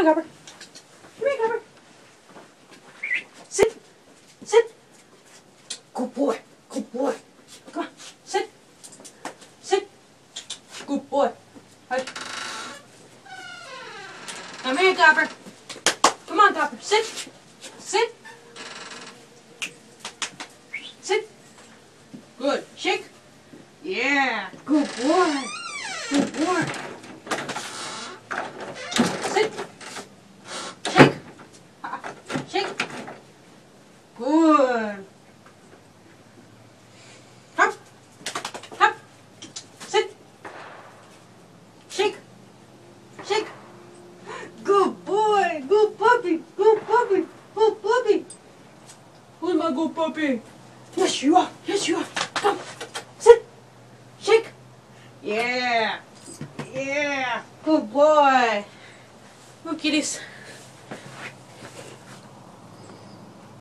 on, Copper. Come here, Copper. Sit. Sit. Good boy. Good boy. Come on. Sit. Sit. Good boy. Right. Come here, Copper. Come on, Copper. Sit. Sit. Sit. Good. Shake. Yeah. Good boy. Good boy. Sit. Shake. Shake. Good. Hop. Hop. Sit. Shake. Shake. Good boy. Good puppy. Good puppy. Good puppy. Who's my good puppy? Yes, you are. Yes, you are. Come. Sit. Shake. Yeah. Yeah. Good boy. Look, kitties.